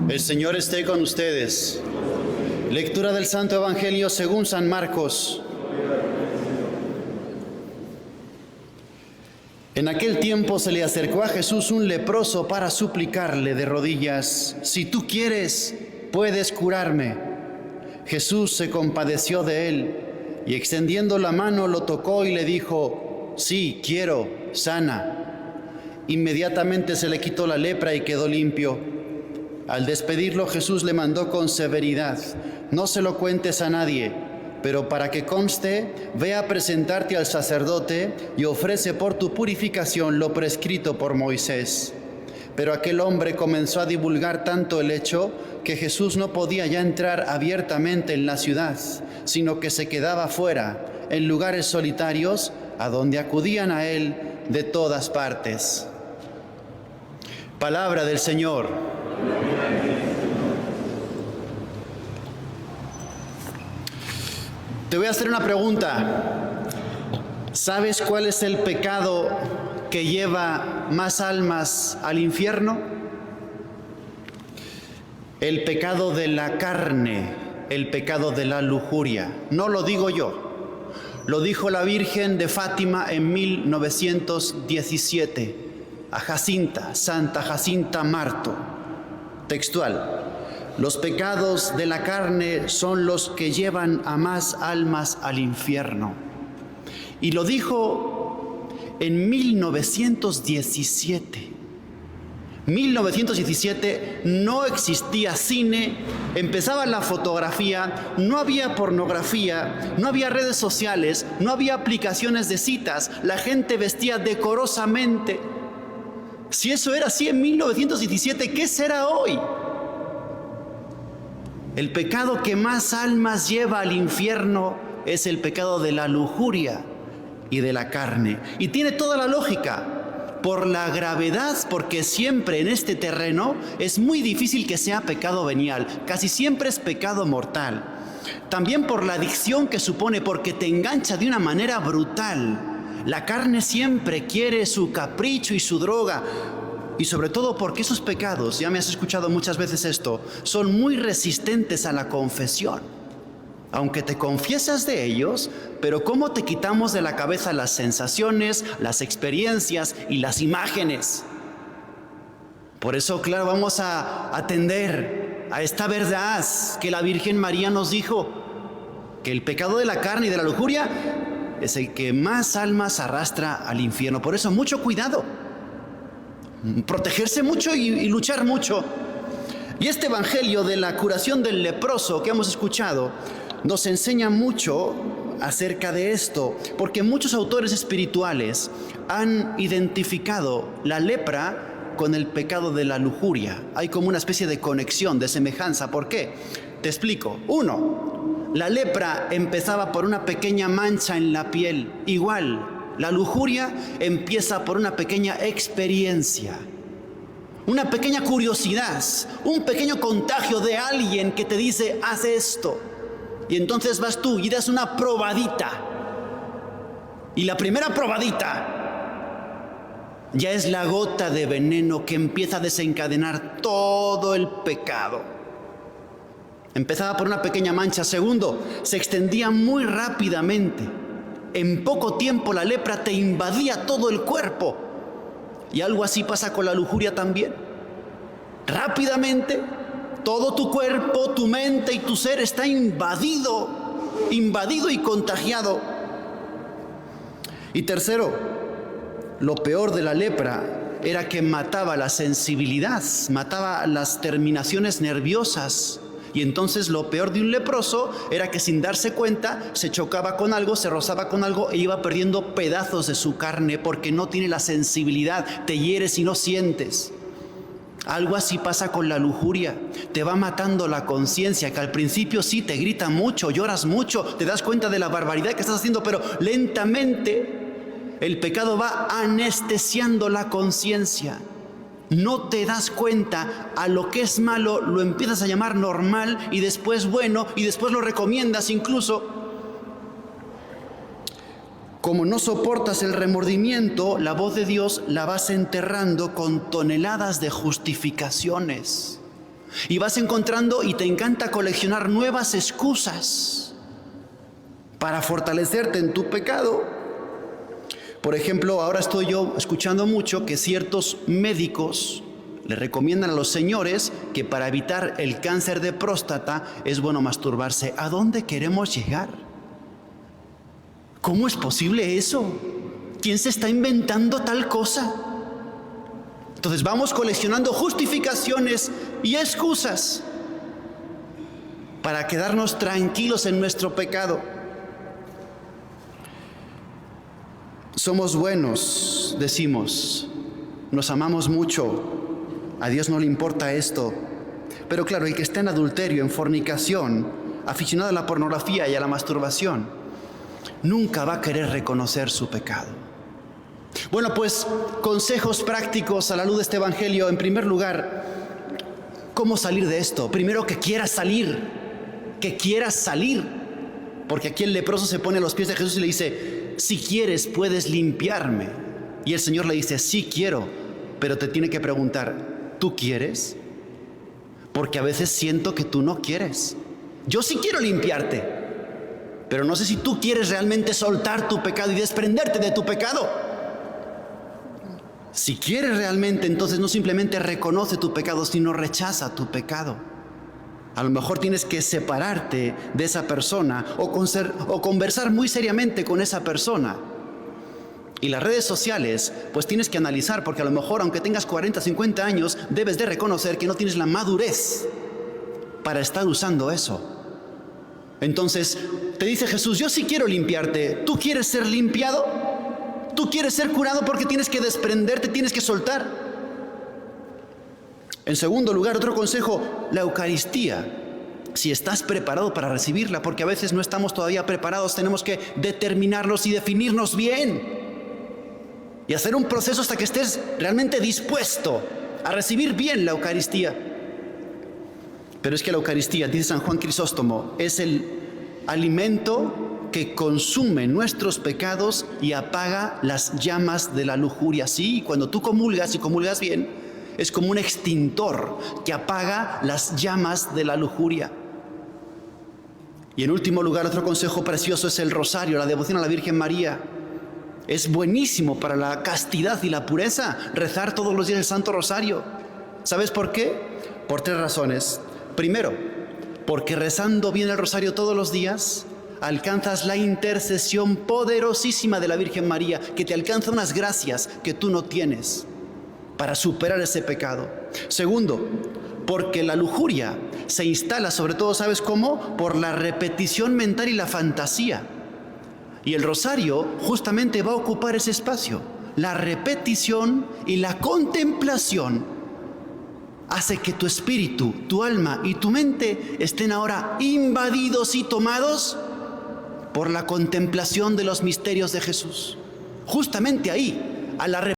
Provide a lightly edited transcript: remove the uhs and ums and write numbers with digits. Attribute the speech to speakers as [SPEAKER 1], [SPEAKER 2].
[SPEAKER 1] El Señor esté con ustedes. Lectura del Santo Evangelio según San Marcos. En aquel tiempo se le acercó a Jesús un leproso para suplicarle de rodillas: «Si tú quieres, puedes curarme». Jesús se compadeció de él y extendiendo la mano lo tocó y le dijo: «Sí, quiero, sana». Inmediatamente se le quitó la lepra y quedó limpio. Al despedirlo, Jesús le mandó con severidad: «No se lo cuentes a nadie, pero para que conste, ve a presentarte al sacerdote y ofrece por tu purificación lo prescrito por Moisés». Pero aquel hombre comenzó a divulgar tanto el hecho que Jesús no podía ya entrar abiertamente en la ciudad, sino que se quedaba fuera, en lugares solitarios, a donde acudían a él de todas partes. Palabra del Señor. Te voy a hacer una pregunta. ¿Sabes cuál es el pecado que lleva más almas al infierno? El pecado de la carne, el pecado de la lujuria. No lo digo yo, lo dijo la Virgen de Fátima en 1917 a Jacinta, Santa Jacinta Marto. Textual: los pecados de la carne son los que llevan a más almas al infierno. Y lo dijo en 1917. 1917 no existía cine, empezaba la fotografía, no había pornografía, no había redes sociales, no había aplicaciones de citas, la gente vestía decorosamente. Si eso era así en 1917, ¿qué será hoy? El pecado que más almas lleva al infierno es el pecado de la lujuria y de la carne. Y tiene toda la lógica. Por la gravedad, porque siempre en este terreno es muy difícil que sea pecado venial, casi siempre es pecado mortal. También por la adicción que supone, porque te engancha de una manera brutal. La carne siempre quiere su capricho y su droga. Y sobre todo porque esos pecados, ya me has escuchado muchas veces esto, son muy resistentes a la confesión. Aunque te confiesas de ellos, pero ¿cómo te quitamos de la cabeza las sensaciones, las experiencias y las imágenes? Por eso, claro, vamos a atender a esta verdad que la Virgen María nos dijo, que el pecado de la carne y de la lujuria es el que más almas arrastra al infierno. Por eso, mucho cuidado, protegerse mucho y luchar mucho. Y este evangelio de la curación del leproso que hemos escuchado nos enseña mucho acerca de esto, porque muchos autores espirituales han identificado la lepra con el pecado de la lujuria. Hay como una especie de conexión, de semejanza. ¿Por qué? Te explico. 1. La lepra empezaba por una pequeña mancha en la piel. Igual, la lujuria empieza por una pequeña experiencia, una pequeña curiosidad, un pequeño contagio de alguien que te dice: haz esto. Y entonces vas tú y das una probadita. Y la primera probadita ya es la gota de veneno que empieza a desencadenar todo el pecado. Empezaba por una pequeña mancha. 2, se extendía muy rápidamente. En poco tiempo la lepra te invadía todo el cuerpo. Y algo así pasa con la lujuria también. Rápidamente, todo tu cuerpo, tu mente y tu ser está invadido y contagiado. Y 3, lo peor de la lepra era que mataba la sensibilidad, mataba las terminaciones nerviosas. Y entonces lo peor de un leproso era que sin darse cuenta se chocaba con algo, se rozaba con algo e iba perdiendo pedazos de su carne porque no tiene la sensibilidad, te hieres y no sientes. Algo así pasa con la lujuria, te va matando la conciencia, que al principio sí te grita mucho, lloras mucho, te das cuenta de la barbaridad que estás haciendo, pero lentamente el pecado va anestesiando la conciencia. No te das cuenta, a lo que es malo lo empiezas a llamar normal y después bueno y después lo recomiendas incluso. Como no soportas el remordimiento, la voz de Dios la vas enterrando con toneladas de justificaciones. Y vas encontrando y te encanta coleccionar nuevas excusas para fortalecerte en tu pecado. Por ejemplo, ahora estoy yo escuchando mucho que ciertos médicos le recomiendan a los señores que para evitar el cáncer de próstata es bueno masturbarse. ¿A dónde queremos llegar? ¿Cómo es posible eso? ¿Quién se está inventando tal cosa? Entonces vamos coleccionando justificaciones y excusas para quedarnos tranquilos en nuestro pecado. Somos buenos, decimos, nos amamos mucho, a Dios no le importa esto. Pero claro, el que está en adulterio, en fornicación, aficionado a la pornografía y a la masturbación, nunca va a querer reconocer su pecado. Bueno, pues consejos prácticos a la luz de este evangelio. En primer lugar, ¿cómo salir de esto? Primero, que quieras salir, porque aquí el leproso se pone a los pies de Jesús y le dice: si quieres puedes limpiarme. Y el Señor le dice: sí quiero, pero te tiene que preguntar: ¿tú quieres? Porque a veces siento que tú no quieres. Yo sí quiero limpiarte, pero no sé si tú quieres realmente soltar tu pecado y desprenderte de tu pecado. Si quieres realmente, entonces no simplemente reconoce tu pecado, sino rechaza tu pecado. A lo mejor tienes que separarte de esa persona o conversar muy seriamente con esa persona. Y las redes sociales, pues tienes que analizar, porque a lo mejor, aunque tengas 40, 50 años, debes de reconocer que no tienes la madurez para estar usando eso. Entonces, te dice Jesús: yo sí quiero limpiarte. ¿Tú quieres ser limpiado? ¿Tú quieres ser curado? Porque tienes que desprenderte, tienes que soltar. En segundo lugar, otro consejo: la Eucaristía. Si estás preparado para recibirla, porque a veces no estamos todavía preparados, tenemos que determinarnos y definirnos bien. Y hacer un proceso hasta que estés realmente dispuesto a recibir bien la Eucaristía. Pero es que la Eucaristía, dice San Juan Crisóstomo, es el alimento que consume nuestros pecados y apaga las llamas de la lujuria. Sí, cuando tú comulgas y comulgas bien, es como un extintor que apaga las llamas de la lujuria. Y en último lugar, otro consejo precioso es el rosario, la devoción a la Virgen María. Es buenísimo para la castidad y la pureza rezar todos los días el Santo Rosario. ¿Sabes por qué? Por 3 razones. Primero, porque rezando bien el rosario todos los días, alcanzas la intercesión poderosísima de la Virgen María, que te alcanza unas gracias que tú no tienes para superar ese pecado. Segundo, porque la lujuria se instala, sobre todo, ¿sabes cómo? Por la repetición mental y la fantasía. Y el rosario justamente va a ocupar ese espacio. La repetición y la contemplación hace que tu espíritu, tu alma y tu mente estén ahora invadidos y tomados por la contemplación de los misterios de Jesús. Justamente ahí, a la